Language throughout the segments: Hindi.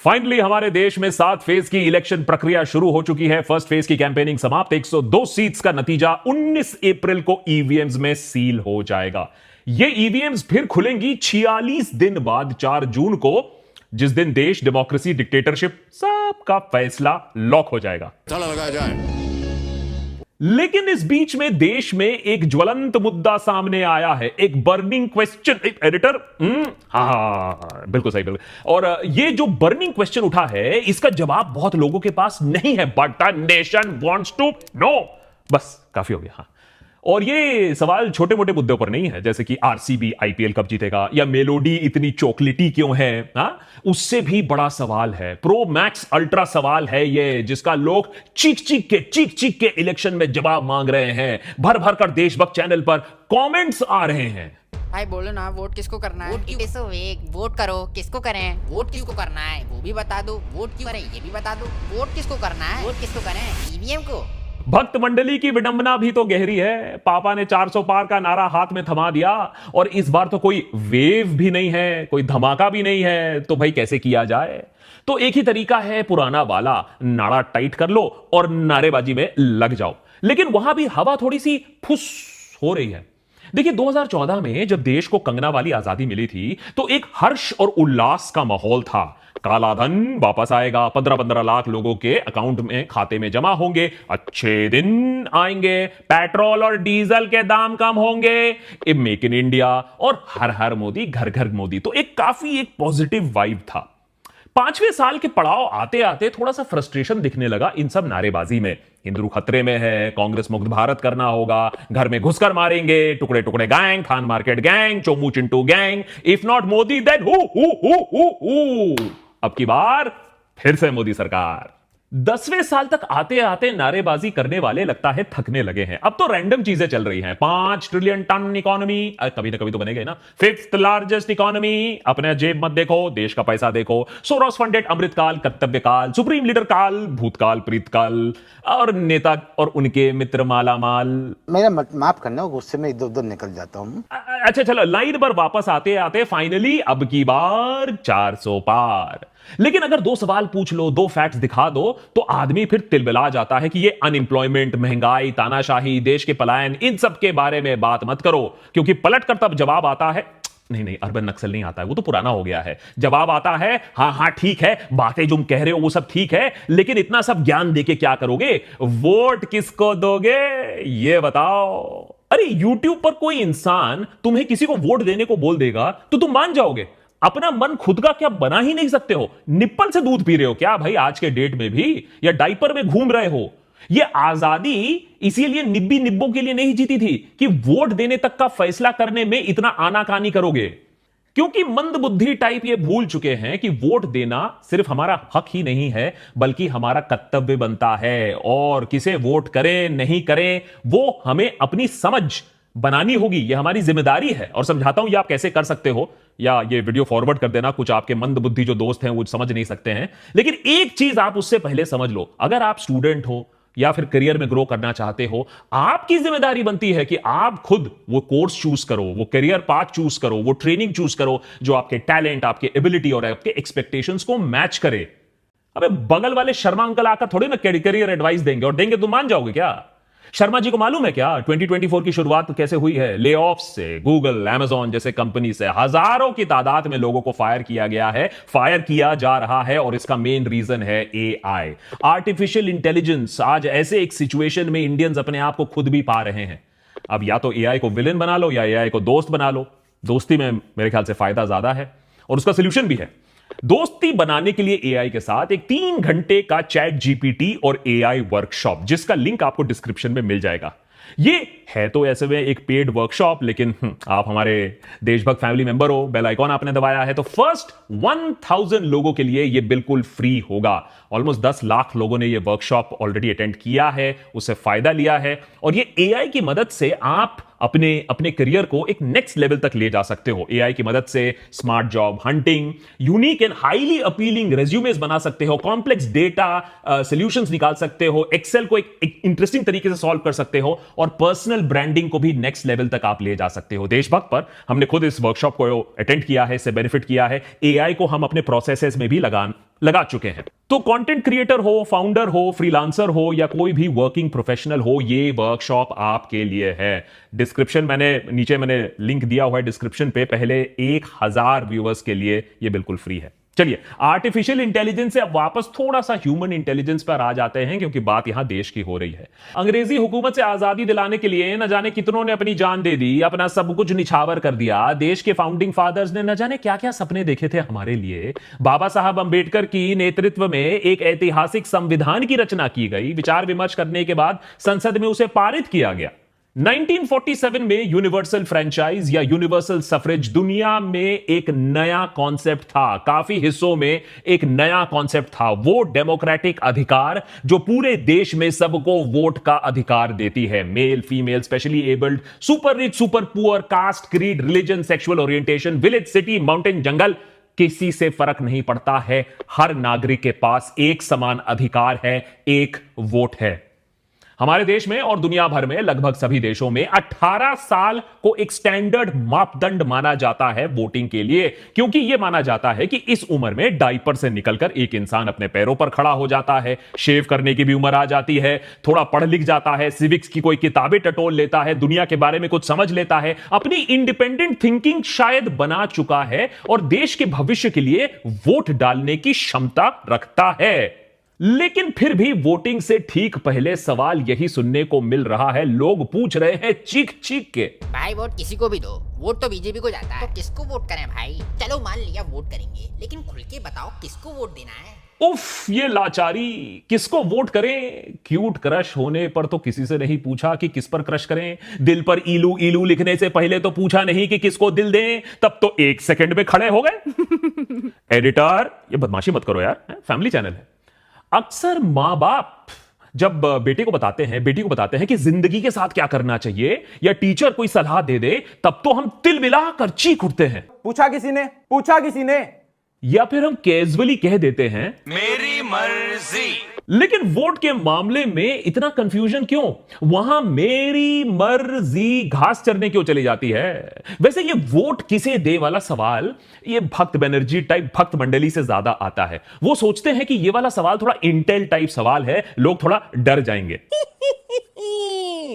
फाइनली हमारे देश में 7 फेज की इलेक्शन प्रक्रिया शुरू हो चुकी है। फर्स्ट फेज की कैंपेनिंग समाप्त। 102 सीट्स का नतीजा 19 अप्रैल को ईवीएम्स में सील हो जाएगा। ये ईवीएम्स फिर खुलेंगी 46 दिन बाद 4 जून को, जिस दिन देश डेमोक्रेसी डिक्टेटरशिप सबका फैसला लॉक हो जाएगा। ताला लगाया जाए। लेकिन इस बीच में देश में एक ज्वलंत मुद्दा सामने आया है, एक बर्निंग क्वेश्चन। एडिटर, हाँ बिल्कुल सही, बिल्कुल। और ये जो बर्निंग क्वेश्चन उठा है, इसका जवाब बहुत लोगों के पास नहीं है, but the nation wants to know. बस काफी हो गया। हाँ, और ये सवाल छोटे मोटे मुद्दों पर नहीं है, जैसे कि आरसीबी आईपीएल कब जीतेगा या मेलोडी इतनी चॉकलेटी क्यों है। हाँ, उससे भी बड़ा सवाल है, प्रो मैक्स अल्ट्रा सवाल है ये, जिसका लोग चीख चीख के इलेक्शन में जवाब मांग रहे हैं। भर भर कर देशभक्त चैनल पर कमेंट्स आ रहे हैं। भाई बोलो ना, वोट किसको करना है? वोट करो, किसको करें? वोट किसको करना है वो भी बता दो। वोट क्यों करें ये भी बता दो। वोट किसको करना है? वोट किसको करें? ईवीएम को। भक्त मंडली की विडंबना भी तो गहरी है। पापा ने 400 पार का नारा हाथ में थमा दिया, और इस बार तो कोई वेव भी नहीं है, कोई धमाका भी नहीं है, तो भाई कैसे किया जाए? तो एक ही तरीका है, पुराना वाला, नाड़ा टाइट कर लो और नारेबाजी में लग जाओ। लेकिन वहां भी हवा थोड़ी सी फुस हो रही है। देखिए, 2014 में जब देश को कंगना वाली आजादी मिली थी, तो एक हर्ष और उल्लास का माहौल था। काला धन वापस आएगा, 15-15 लाख लोगों के अकाउंट में, खाते में जमा होंगे, अच्छे दिन आएंगे, पेट्रोल और डीजल के दाम कम होंगे, मेक इन इंडिया और हर हर मोदी, घर घर मोदी। तो एक काफी पॉजिटिव वाइब था। 5वें साल के पड़ाव आते आते थोड़ा सा फ्रस्ट्रेशन दिखने लगा इन सब नारेबाजी में। हिंदू खतरे में है, कांग्रेस मुक्त भारत करना होगा, घर में घुसकर मारेंगे, टुकड़े टुकड़े गैंग, खान मार्केट गैंग, चोमू चिंटू gang, if not Modi then who. अब की बार फिर से मोदी सरकार। 10वें साल तक आते आते नारेबाजी करने वाले लगता है थकने लगे हैं। अब तो रैंडम चीजें चल रही हैं। 5 ट्रिलियन टन इकोनॉमी, कभी ना कभी तो बनेगा ना। 5th लार्जेस्ट इकोनॉमी, अपने जेब मत देखो, देश का पैसा देखो। सोरोस फंडेड अमृतकाल, कर्तव्य काल, सुप्रीम लीडर काल, भूतकाल, प्रीतकाल, और नेता और उनके मित्र मालामाल। मेरा माफ करना, गुस्से में इधर उधर निकल जाता हूं। अच्छा चलो, लाइन पर वापस आते आते फाइनली अब की बार 400 पार। लेकिन अगर 2 सवाल पूछ लो, 2 फैक्ट्स दिखा दो, तो आदमी फिर तिलमिला जाता है कि ये अनएम्प्लॉयमेंट, महंगाई, तानाशाही, देश के पलायन, इन सब के बारे में बात मत करो, क्योंकि पलट कर तब जवाब आता है, नहीं अर्बन नक्सल नहीं आता है, वो तो पुराना हो गया है। जवाब आता है, हाँ ठीक है, बातें जो तुम कह रहे हो वो सब ठीक है, लेकिन इतना सब ज्ञान देके क्या करोगे? वोट किसको दोगे ये बताओ। अरे YouTube पर कोई इंसान तुम्हें किसी को वोट देने को बोल देगा तो तुम मान जाओगे? अपना मन खुद का क्या बना ही नहीं सकते हो? निप्पल से दूध पी रहे हो क्या भाई आज के डेट में भी, या डाइपर में घूम रहे हो? ये आजादी इसीलिए निब्बी निब्बों के लिए नहीं जीती थी कि वोट देने तक का फैसला करने में इतना आनाकानी करोगे, क्योंकि मंदबुद्धि टाइप ये भूल चुके हैं कि वोट देना सिर्फ हमारा हक ही नहीं है, बल्कि हमारा कर्तव्य बनता है। और किसे वोट करें नहीं करें वो हमें अपनी समझ बनानी होगी, ये हमारी जिम्मेदारी है। और समझाता हूं ये आप कैसे कर सकते हो, या ये वीडियो फॉरवर्ड कर देना, कुछ आपके मंदबुद्धि जो दोस्त हैं वो समझ नहीं सकते हैं। लेकिन एक चीज आप उससे पहले समझ लो, अगर आप स्टूडेंट हो या फिर करियर में ग्रो करना चाहते हो, आपकी जिम्मेदारी बनती है कि आप खुद वो कोर्स चूज करो, वो करियर पाथ चूज करो, वो ट्रेनिंग चूज करो जो आपके टैलेंट, आपके एबिलिटी और आपके एक्सपेक्टेशंस को मैच करे। अबे बगल वाले शर्मा अंकल आकर थोड़े ना करियर एडवाइस देंगे, और देंगे तो मान जाओगे क्या? शर्मा जी को मालूम है क्या 2024 की शुरुआत कैसे हुई है? ले ऑफ से। गूगल, Amazon जैसे कंपनी से हजारों की तादाद में लोगों को फायर किया गया है, फायर किया जा रहा है, और इसका मेन रीजन है AI, आर्टिफिशियल इंटेलिजेंस। आज ऐसे एक सिचुएशन में इंडियंस अपने आप को खुद भी पा रहे हैं। अब या तो AI को विलेन बना लो या AI को दोस्त बना लो। दोस्ती में मेरे ख्याल से फायदा ज्यादा है, और उसका सोल्यूशन भी है। दोस्ती बनाने के लिए AI के साथ एक 3 घंटे का ChatGPT और AI वर्कशॉप, जिसका लिंक आपको डिस्क्रिप्शन में मिल जाएगा। ये है तो ऐसे में एक पेड वर्कशॉप, लेकिन आप हमारे देशभक्त फैमिली मेंबर हो, बेल आइकॉन आपने दबाया है, तो फर्स्ट 1000 लोगों के लिए ये बिल्कुल फ्री होगा। ऑलमोस्ट 10 लाख लोगों ने ये वर्कशॉप ऑलरेडी अटेंड किया है, उससे फायदा लिया है, और ये AI की मदद से आप अपने करियर को एक नेक्स्ट लेवल तक ले जा सकते हो। AI की मदद से smart job hunting, unique and highly appealing resumes बना सकते हो, कॉम्प्लेक्स डेटा सॉल्यूशंस निकाल सकते हो, एक्सेल को एक इंटरेस्टिंग तरीके से सॉल्व कर सकते हो, और पर्सनल ब्रांडिंग को भी नेक्स्ट लेवल तक आप ले जा सकते हो। देशभक्त पर हमने खुद इस वर्कशॉप को अटेंड किया है, इससे बेनिफिट किया है। AI को हम अपने प्रोसेसेस में भी लगा चुके हैं। तो कंटेंट क्रिएटर हो, फाउंडर हो, फ्रीलांसर हो या कोई भी वर्किंग प्रोफेशनल हो, ये वर्कशॉप आपके लिए है। डिस्क्रिप्शन नीचे मैंने लिंक दिया हुआ है डिस्क्रिप्शन पे। पहले 1000 व्यूअर्स के लिए ये बिल्कुल फ्री है। चलिए, आर्टिफिशियल इंटेलिजेंस से अब वापस थोड़ा सा ह्यूमन इंटेलिजेंस पर आ जाते हैं, क्योंकि बात यहां देश की हो रही है। अंग्रेजी हुकूमत से आजादी दिलाने के लिए न जाने कितनों ने अपनी जान दे दी, अपना सब कुछ निछावर कर दिया। देश के फाउंडिंग फादर्स ने न जाने क्या क्या सपने देखे थे हमारे लिए। बाबा साहब अंबेडकर की नेतृत्व में एक ऐतिहासिक संविधान की रचना की गई। विचार विमर्श करने के बाद संसद में उसे पारित किया गया। 1947 में यूनिवर्सल फ्रेंचाइज या यूनिवर्सल सफरेज दुनिया में एक नया कॉन्सेप्ट था। काफी हिस्सों में एक नया कॉन्सेप्ट था। वो डेमोक्रेटिक अधिकार जो पूरे देश में सबको वोट का अधिकार देती है। Male, female, specially abled, super rich, super poor, caste, creed, religion, sexual orientation, village, city, mountain, जंगल, किसी से फर्क नहीं पड़ता है। हर नागरिक के पास एक समान अधिकार है, एक वोट है। हमारे देश में और दुनिया भर में लगभग सभी देशों में 18 साल को एक स्टैंडर्ड मापदंड माना जाता है वोटिंग के लिए, क्योंकि यह माना जाता है कि इस उम्र में डायपर से निकलकर एक इंसान अपने पैरों पर खड़ा हो जाता है, शेव करने की भी उम्र आ जाती है, थोड़ा पढ़ लिख जाता है, सिविक्स की कोई किताबें टटोल लेता है, दुनिया के बारे में कुछ समझ लेता है, अपनी इंडिपेंडेंट थिंकिंग शायद बना चुका है और देश के भविष्य के लिए वोट डालने की क्षमता रखता है। लेकिन फिर भी वोटिंग से ठीक पहले सवाल यही सुनने को मिल रहा है। लोग पूछ रहे हैं चीख चीख के, भाई वोट किसी को भी दो, वोट तो बीजेपी को जाता है, तो किसको वोट करें भाई? चलो मान लिया वोट करेंगे, लेकिन खुल के बताओ किसको वोट देना है? उफ, ये लाचारी, किसको वोट करें? क्यूट क्रश होने पर तो किसी से नहीं पूछा कि किस पर क्रश करें। दिल पर इलू इलू लिखने से पहले तो पूछा नहीं कि किसको दिल दें, तब तो 1 सेकंड में खड़े हो गए। एडिटर, ये बदमाशी मत करो यार, फैमिली चैनल है। अक्सर मां बाप जब बेटी को बताते हैं कि जिंदगी के साथ क्या करना चाहिए, या टीचर कोई सलाह दे दे, तब तो हम तिल मिलाकर चीख उठते हैं। पूछा किसी ने या फिर हम कैजुअली कह देते हैं मेरी मर्जी। लेकिन वोट के मामले में इतना कंफ्यूजन क्यों? वहां मेरी मर्जी घास चरने क्यों चली जाती है? वैसे ये वोट किसे दे वाला सवाल ये भक्त बनर्जी टाइप भक्त मंडली से ज्यादा आता है। वो सोचते हैं कि ये वाला सवाल थोड़ा इंटेल टाइप सवाल है, लोग थोड़ा डर जाएंगे।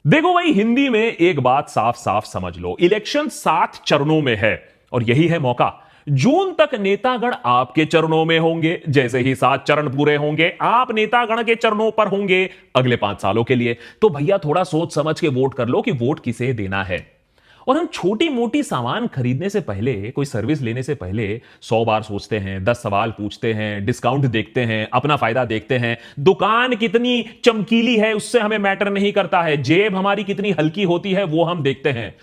देखो भाई, हिंदी में एक बात साफ साफ समझ लो, इलेक्शन 7 चरणों में है और यही है मौका। जून तक नेतागण आपके चरणों में होंगे। जैसे ही 7 चरण पूरे होंगे, आप नेतागण के चरणों पर होंगे अगले 5 सालों के लिए। तो भैया थोड़ा सोच समझ के वोट कर लो कि वोट किसे देना है। और हम छोटी मोटी सामान खरीदने से पहले, कोई सर्विस लेने से पहले 100 बार सोचते हैं, 10 सवाल पूछते हैं, डिस्काउंट देखते हैं, अपना फायदा देखते हैं। दुकान कितनी चमकीली है उससे हमें मैटर नहीं करता है, जेब हमारी कितनी हल्की होती है वो हम देखते हैं।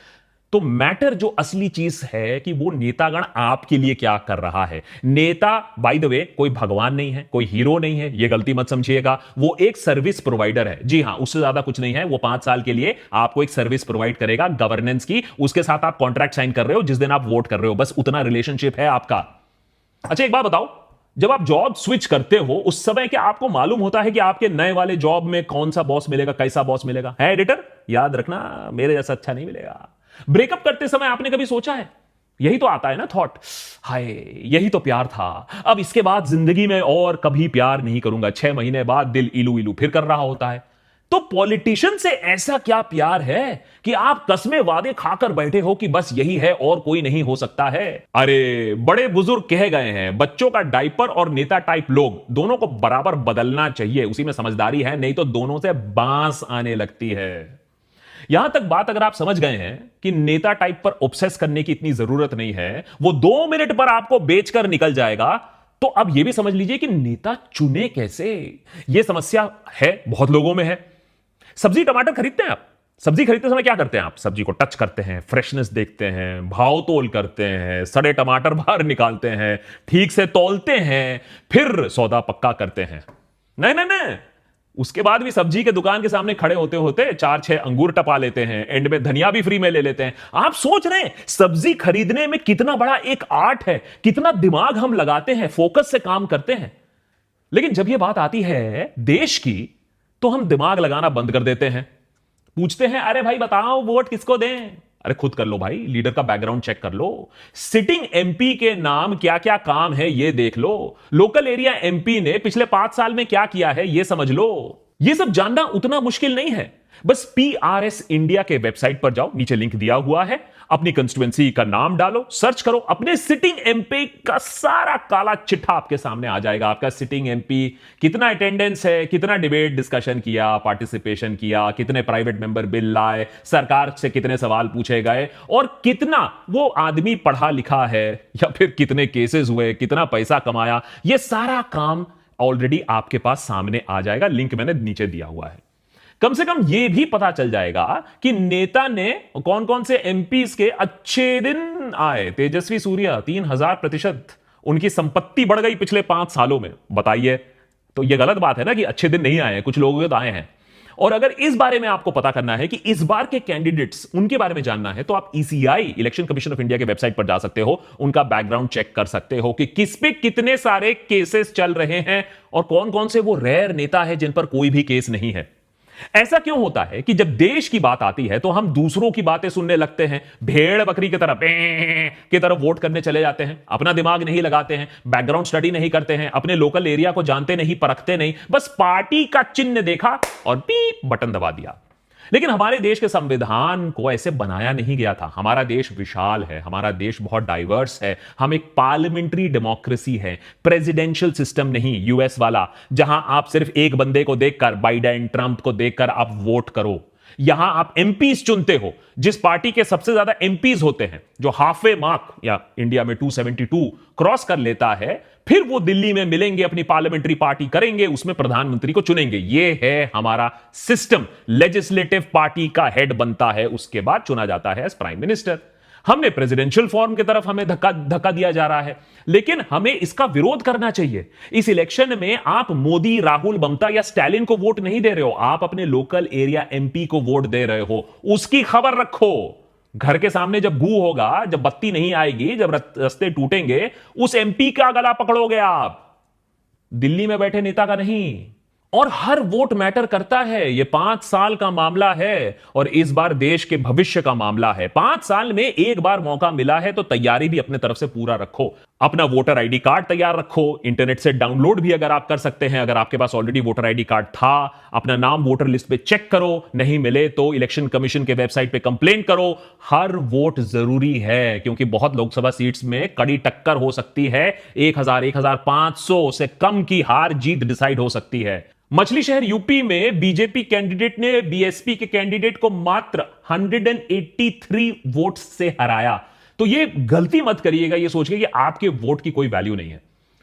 तो मैटर जो असली चीज है कि वो नेतागण आपके लिए क्या कर रहा है। नेता बाय द वे कोई भगवान नहीं है, कोई हीरो नहीं है, ये गलती मत समझिएगा। वो एक सर्विस प्रोवाइडर है। जी हां, उससे ज्यादा कुछ नहीं है। वो 5 साल के लिए आपको एक सर्विस प्रोवाइड करेगा गवर्नेंस की। उसके साथ आप कॉन्ट्रैक्ट साइन कर रहे हो जिस दिन आप वोट कर रहे हो, बस उतना रिलेशनशिप है आपका। अच्छा, एक बात बताओ, जब आप जॉब स्विच करते हो उस समय क्या आपको मालूम होता है कि आपके नए वाले जॉब में कौन सा बॉस मिलेगा, कैसा बॉस मिलेगा? है एडिटर, याद रखना, मेरे जैसा अच्छा नहीं मिलेगा। ब्रेकअप करते समय आपने कभी सोचा है? यही तो आता है ना थॉट, हाय यही तो प्यार था, अब इसके बाद जिंदगी में और कभी प्यार नहीं करूंगा। 6 महीने बाद दिल इलू इलू फिर कर रहा होता है। तो पॉलिटिशियन से ऐसा क्या प्यार है कि आप कसमें वादे खाकर बैठे हो कि बस यही है और कोई नहीं हो सकता है? अरे बड़े बुजुर्ग कह गए हैं, बच्चों का डायपर और नेता टाइप लोग दोनों को बराबर बदलना चाहिए, उसी में समझदारी है, नहीं तो दोनों से बांस आने लगती है। यहां तक बात अगर आप समझ गए हैं कि नेता टाइप पर ऑब्सेस करने की इतनी जरूरत नहीं है, वो 2 मिनट पर आपको बेचकर निकल जाएगा, तो अब यह भी समझ लीजिए कि नेता चुने कैसे। यह समस्या है, बहुत लोगों में है। सब्जी टमाटर खरीदते हैं आप, सब्जी खरीदते समय क्या करते हैं आप? सब्जी को टच करते हैं, फ्रेशनेस देखते हैं, भाव तोल करते हैं, सड़े टमाटर बाहर निकालते हैं, ठीक से तौलते हैं, फिर सौदा पक्का करते हैं। नहीं नहीं नहीं, उसके बाद भी सब्जी के दुकान के सामने खड़े होते होते 4-6 अंगूर टपा लेते हैं, एंड में धनिया भी फ्री में ले लेते हैं। आप सोच रहे हैं सब्जी खरीदने में कितना बड़ा एक आर्ट है, कितना दिमाग हम लगाते हैं, फोकस से काम करते हैं। लेकिन जब यह बात आती है देश की, तो हम दिमाग लगाना बंद कर देते हैं। पूछते हैं, अरे भाई बताओ वोट किसको दें? अरे खुद कर लो भाई, लीडर का बैकग्राउंड चेक कर लो, सिटिंग एमपी के नाम क्या क्या काम है ये देख लो, लोकल एरिया एमपी ने पिछले 5 साल में क्या किया है ये समझ लो। ये सब जानना उतना मुश्किल नहीं है, बस पीआरएस इंडिया के वेबसाइट पर जाओ, नीचे लिंक दिया हुआ है, अपनी कंस्टिट्यूएंसी का नाम डालो, सर्च करो, अपने सिटिंग एमपी का सारा काला चिट्ठा आपके सामने आ जाएगा। आपका सिटिंग एमपी कितना अटेंडेंस है, कितना डिबेट डिस्कशन किया, पार्टिसिपेशन किया, कितने प्राइवेट मेंबर बिल लाए, सरकार से कितने सवाल पूछे गए, और कितना वो आदमी पढ़ा लिखा है, या फिर कितने केसेस हुए, कितना पैसा कमाया, ये सारा काम ऑलरेडी आपके पास सामने आ जाएगा। लिंक मैंने नीचे दिया हुआ है। कम से कम यह भी पता चल जाएगा कि नेता ने कौन कौन से एमपीज के अच्छे दिन आए। तेजस्वी सूर्या 3000% उनकी संपत्ति बढ़ गई पिछले 5 सालों में, बताइए। तो यह गलत बात है ना कि अच्छे दिन नहीं आए, कुछ लोगों के तो आए हैं। और अगर इस बारे में आपको पता करना है कि इस बार के कैंडिडेट्स, उनके बारे में जानना है, तो आप ECI election commission of India के वेबसाइट पर जा सकते हो, उनका बैकग्राउंड चेक कर सकते हो कि किस पे कितने सारे केसेस चल रहे हैं और कौन कौन से वो रेयर नेता है जिन पर कोई भी केस नहीं है। ऐसा क्यों होता है कि जब देश की बात आती है तो हम दूसरों की बातें सुनने लगते हैं, भेड़ बकरी की तरफ वोट करने चले जाते हैं, अपना दिमाग नहीं लगाते हैं, बैकग्राउंड स्टडी नहीं करते हैं, अपने लोकल एरिया को जानते नहीं, परखते नहीं, बस पार्टी का चिन्ह देखा और पीप बटन दबा दिया। लेकिन हमारे देश के संविधान को ऐसे बनाया नहीं गया था। हमारा देश विशाल है, हमारा देश बहुत डाइवर्स है, हम एक पार्लियामेंट्री डेमोक्रेसी है, प्रेसिडेंशियल सिस्टम नहीं यूएस वाला, जहां आप सिर्फ एक बंदे को देखकर, बाइडेन ट्रंप को देखकर आप वोट करो। यहां आप एमपीज चुनते हो, जिस पार्टी के सबसे ज्यादा एमपीज होते हैं, जो हाफवे मार्क या इंडिया में 272 क्रॉस कर लेता है, फिर वो दिल्ली में मिलेंगे, अपनी पार्लियामेंट्री पार्टी करेंगे, उसमें प्रधानमंत्री को चुनेंगे। ये है हमारा सिस्टम। लेजिस्लेटिव पार्टी का हेड बनता है, उसके बाद चुना जाता है एज प्राइम मिनिस्टर। हमने प्रेसिडेंशियल फॉर्म की तरफ हमें धक्का दिया जा रहा है, लेकिन हमें इसका विरोध करना चाहिए। इस इलेक्शन में आप मोदी, राहुल, ममता या स्टैलिन को वोट नहीं दे रहे हो, आप अपने लोकल एरिया एमपी को वोट दे रहे हो। उसकी खबर रखो। घर के सामने जब गू होगा, जब बत्ती नहीं आएगी, जब रास्ते टूटेंगे, उस एमपी का गला पकड़ोगे आप, दिल्ली में बैठे नेता का नहीं। और हर वोट मैटर करता है। यह 5 साल का मामला है और इस बार देश के भविष्य का मामला है। 5 साल में एक बार मौका मिला है तो तैयारी भी अपने तरफ से पूरा रखो। अपना वोटर आईडी कार्ड तैयार रखो, इंटरनेट से डाउनलोड भी अगर आप कर सकते हैं, अगर आपके पास ऑलरेडी वोटर आईडी कार्ड था। अपना नाम वोटर लिस्ट पे चेक करो, नहीं मिले तो इलेक्शन कमीशन के वेबसाइट पे कंप्लेंट करो। हर वोट जरूरी है, क्योंकि बहुत लोकसभा सीट्स में कड़ी टक्कर हो सकती है। 1000, 1500 से कम की हार जीत डिसाइड हो सकती है। मछली शहर यूपी में बीजेपी कैंडिडेट ने बीएसपी के कैंडिडेट को मात्र 183 वोट से हराया। तो ये गलती मत करिएगा ये सोच के कि आपके वोट की कोई वैल्यू नहीं है।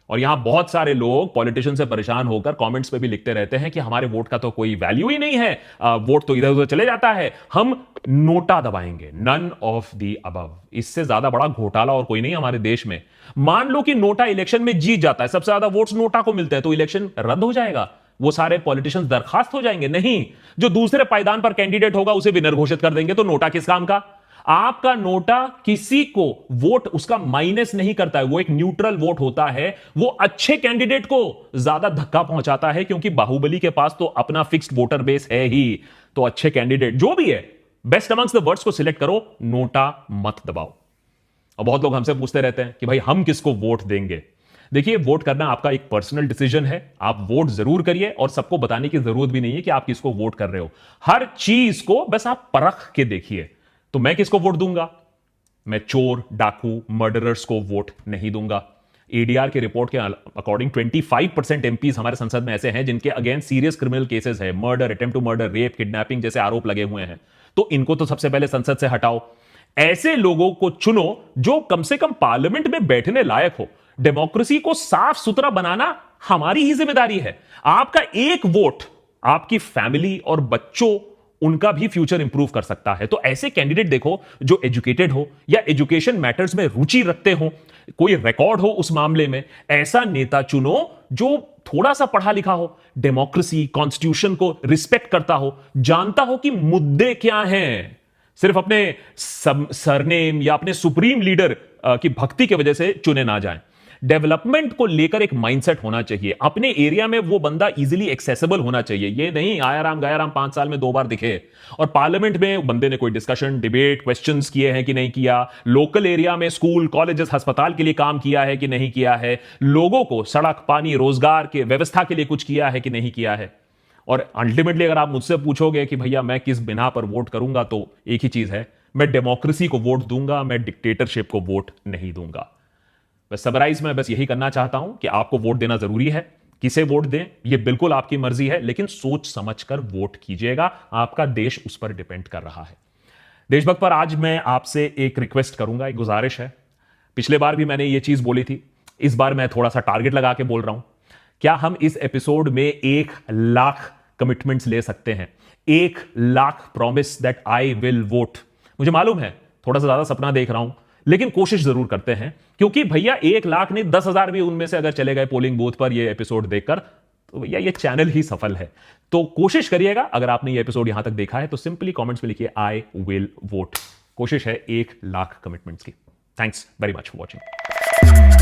और यहां बहुत सारे लोग पॉलिटिशियन से परेशान होकर कमेंट्स पे भी लिखते रहते हैं कि हमारे वोट का तो कोई वैल्यू ही नहीं है, वोट तो इधर उधर चले जाता है, हम नोटा दबाएंगे। None of the above. इससे ज्यादा बड़ा घोटाला और कोई नहीं हमारे देश में। मान लो कि नोटा इलेक्शन में जीत जाता है, सबसे ज्यादा वोट्स नोटा को मिलते हैं, तो इलेक्शन रद्द हो जाएगा, वो सारे पॉलिटिशियंस बर्खास्त हो जाएंगे? नहीं, जो दूसरे पायदान पर कैंडिडेट होगा उसे विनर घोषित कर देंगे। तो नोटा किस काम का? आपका नोटा किसी को वोट उसका माइनस नहीं करता है, वो एक न्यूट्रल वोट होता है। वो अच्छे कैंडिडेट को ज्यादा धक्का पहुंचाता है, क्योंकि बाहुबली के पास तो अपना फिक्स्ड वोटर बेस है ही। तो अच्छे कैंडिडेट जो भी है, बेस्ट अमंग्स द वर्ड्स को सिलेक्ट करो, नोटा मत दबाओ। और बहुत लोग हमसे पूछते रहते हैं कि भाई हम किसको वोट देंगे। देखिए, वोट करना आपका एक पर्सनल डिसीजन है, आप वोट जरूर करिए और सबको बताने की जरूरत भी नहीं है कि आप किसको वोट कर रहे हो। हर चीज को बस आप परख के देखिए। तो मैं किसको वोट दूंगा? मैं चोर, डाकू, मर्डरर्स को वोट नहीं दूंगा। एडीआर की रिपोर्ट के अकॉर्डिंग 25% एमपीज हमारे संसद में ऐसे हैं जिनके अगेंस्ट सीरियस क्रिमिनल केसेस है, murder, attempt to murder, rape, kidnapping जैसे आरोप लगे हुए हैं। तो इनको तो सबसे पहले संसद से हटाओ। ऐसे लोगों को चुनो जो कम से कम पार्लियामेंट में बैठने लायक हो। डेमोक्रेसी को साफ सुथरा बनाना हमारी ही जिम्मेदारी है। आपका एक वोट आपकी फैमिली और बच्चों, उनका भी फ्यूचर इंप्रूव कर सकता है। तो ऐसे कैंडिडेट देखो जो एजुकेटेड हो या एजुकेशन मैटर्स में रुचि रखते हो, कोई रिकॉर्ड हो उस मामले में। ऐसा नेता चुनो जो थोड़ा सा पढ़ा लिखा हो, डेमोक्रेसी, कॉन्स्टिट्यूशन को रिस्पेक्ट करता हो, जानता हो कि मुद्दे क्या हैं। सिर्फ अपने सरनेम या अपने सुप्रीम लीडर की भक्ति की वजह से चुने ना जाएं। डेवलपमेंट को लेकर एक माइंडसेट होना चाहिए। अपने एरिया में वो बंदा इजीली एक्सेसिबल होना चाहिए। ये नहीं आया राम गया राम 5 साल में 2 बार दिखे। और पार्लियामेंट में बंदे ने कोई डिस्कशन, डिबेट, क्वेश्चंस किए हैं कि नहीं किया, लोकल एरिया में स्कूल, कॉलेजेस, अस्पताल के लिए काम किया है कि नहीं किया है, लोगों को सड़क, पानी, रोजगार के व्यवस्था के लिए कुछ किया है कि नहीं किया है। और अल्टीमेटली अगर आप मुझसे पूछोगे कि भैया मैं किस बिना पर वोट करूंगा, तो एक ही चीज है, मैं डेमोक्रेसी को वोट दूंगा, मैं डिक्टेटरशिप को वोट नहीं दूंगा। बस समराइज में बस यही करना चाहता हूं कि आपको वोट देना जरूरी है। किसे वोट दें ये बिल्कुल आपकी मर्जी है, लेकिन सोच समझकर वोट कीजिएगा। आपका देश उस पर डिपेंड कर रहा है। देशभक्त पर आज मैं आपसे एक रिक्वेस्ट करूंगा, एक गुजारिश है। पिछले बार भी मैंने ये चीज बोली थी, इस बार मैं थोड़ा सा टारगेट लगा के बोल रहा हूं। क्या हम इस एपिसोड में 1 लाख कमिटमेंट्स ले सकते हैं? 1 lakh promise that I will vote. मुझे मालूम है थोड़ा सा ज्यादा सपना देख रहा हूं, लेकिन कोशिश जरूर करते हैं, क्योंकि भैया 1 लाख नहीं 10,000 भी उनमें से अगर चले गए पोलिंग बूथ पर ये एपिसोड देखकर, तो भैया ये चैनल ही सफल है। तो कोशिश करिएगा। अगर आपने ये एपिसोड यहां तक देखा है तो सिंपली कमेंट्स में लिखिए आई विल वोट। कोशिश है 1 लाख कमिटमेंट्स की। Thanks very much for watching.